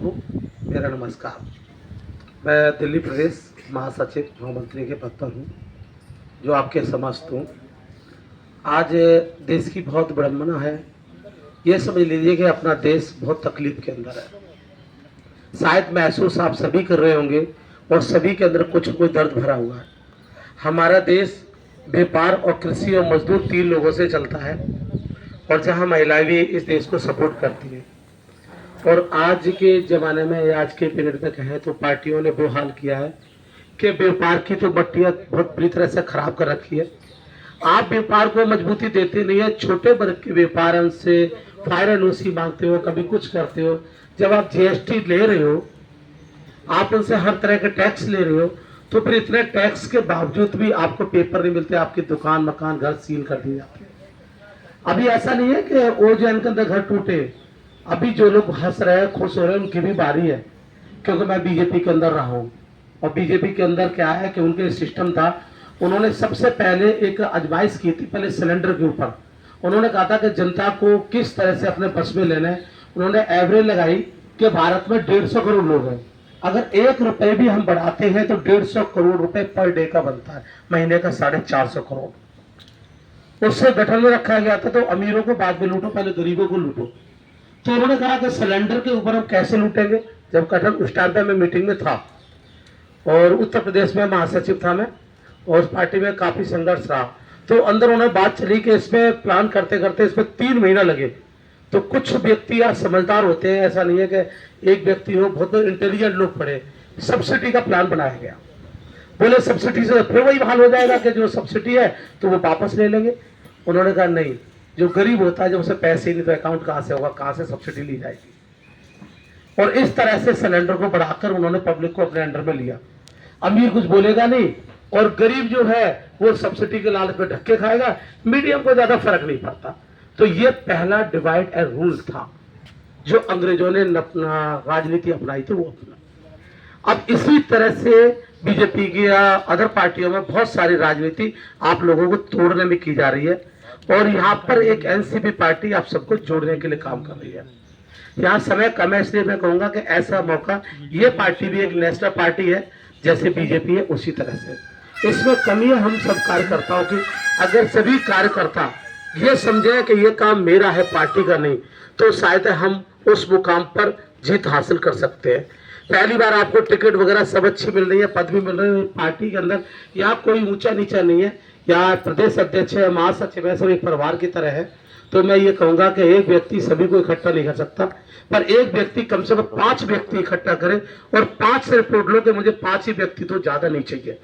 बाबू, मेरा नमस्कार। मैं दिल्ली प्रदेश महासचिव महामंत्री के पद पर हूँ, जो आपके समस्त हूँ। आज देश की बहुत विडंबना है। ये समझ लीजिए कि अपना देश बहुत तकलीफ के अंदर है। शायद महसूस आप सभी कर रहे होंगे और सभी के अंदर कुछ न कुछ दर्द भरा हुआ है। हमारा देश व्यापार और कृषि और मजदूर 3 लोगों से चलता है, और जहाँ महिलाएं भी इस देश को सपोर्ट करती हैं। और आज के ज़माने में, आज के पीरियड में कहें तो पार्टियों ने वो हाल किया है कि व्यापार की तो बट्टियाँ बहुत बुरी तरह से खराब कर रखी है। आप व्यापार को मजबूती देते नहीं है। छोटे वर्ग के व्यापार से फायर एनओसी मांगते हो, कभी कुछ करते हो। जब आप जीएसटी ले रहे हो, आप उनसे हर तरह के टैक्स ले रहे हो, तो फिर इतने टैक्स के बावजूद भी आपको पेपर नहीं मिलते, आपकी दुकान मकान घर सील कर दी जाती है। अभी ऐसा नहीं है कि वो जो इनके अंदर घर टूटे, अभी जो लोग हंस रहे हैं खुश हो रहे हैं उनकी भी बारी है। क्योंकि मैं बीजेपी के अंदर रहा हूँ, और बीजेपी के अंदर क्या है कि उनके सिस्टम था, उन्होंने सबसे पहले एक आजमाइश की थी पहले सिलेंडर के ऊपर। उन्होंने कहा था कि जनता को किस तरह से अपने बस में लेना है। उन्होंने एवरेज लगाई कि भारत में 150 करोड़ लोग हैं, अगर 1 रुपए भी हम बढ़ाते हैं तो 150 करोड़ रुपए पर डे का बनता है, महीने का 450 करोड़। उससे गठन में रखा गया था, तो अमीरों को बाद में लूटो, पहले गरीबों को लूटो। तो उन्होंने कहा कि सिलेंडर के ऊपर हम कैसे लूटेंगे। जब गठन उस टाइम पे मैं मीटिंग में था, और उत्तर प्रदेश में महासचिव था मैं, और उस पार्टी में काफी संघर्ष रहा। तो अंदर उन्हें बात चली कि इसमें प्लान करते करते इसमें 3 महीना लगे। तो कुछ व्यक्ति या समझदार होते हैं, ऐसा नहीं है कि एक व्यक्ति हो, बहुत इंटेलिजेंट लोग पड़े, सब्सिडी का प्लान बनाया गया। बोले सब्सिडी से फिर वही हाल हो जाएगा कि जो सब्सिडी है तो वो वापस ले लेंगे। उन्होंने कहा नहीं, जो गरीब होता है जब उसे पैसे ही नहीं तो अकाउंट कहाँ से होगा, कहाँ से सब्सिडी ली जाएगी। और इस तरह से सिलेंडर को बढ़ाकर उन्होंने पब्लिक को अपने अंडर में लिया। अमीर कुछ बोलेगा नहीं, और गरीब जो है वो सब्सिडी के लालच में धक्के खाएगा, मीडियम को ज्यादा फर्क नहीं पड़ता। तो ये पहला डिवाइड एंड रूल था जो अंग्रेजों ने राजनीति अपनाई थी, वो अपना। अब इसी तरह से बीजेपी की या अदर पार्टियों में बहुत सारी राजनीति आप लोगों को तोड़ने में की जा रही है, और यहाँ पर एक एनसीपी पार्टी आप सबको जोड़ने के लिए काम कर रही है। यहाँ समय कम है, इसलिए मैं कहूंगा कि ऐसा मौका, ये पार्टी भी एक नेशनल पार्टी है जैसे बीजेपी है, उसी तरह से इसमें कमी है हम सब कार्यकर्ताओं की। अगर सभी कार्यकर्ता ये समझे कि ये काम मेरा है, पार्टी का नहीं, तो शायद हम उस मुकाम पर जीत हासिल कर सकते हैं। पहली बार आपको टिकट वगैरह सब अच्छी मिल रही है, पद भी मिल रहे हैं पार्टी के अंदर। यहाँ कोई ऊंचा नीचा नहीं है, यहाँ प्रदेश अध्यक्ष है, महासचिव है, सब एक परिवार की तरह है। तो मैं ये कहूंगा कि एक व्यक्ति सभी को इकट्ठा नहीं कर सकता, पर एक व्यक्ति कम से कम 5 व्यक्ति इकट्ठा करे, और 5 से रिपोर्ट लो कि मुझे 5 ही व्यक्ति तो ज्यादा नहीं चाहिए।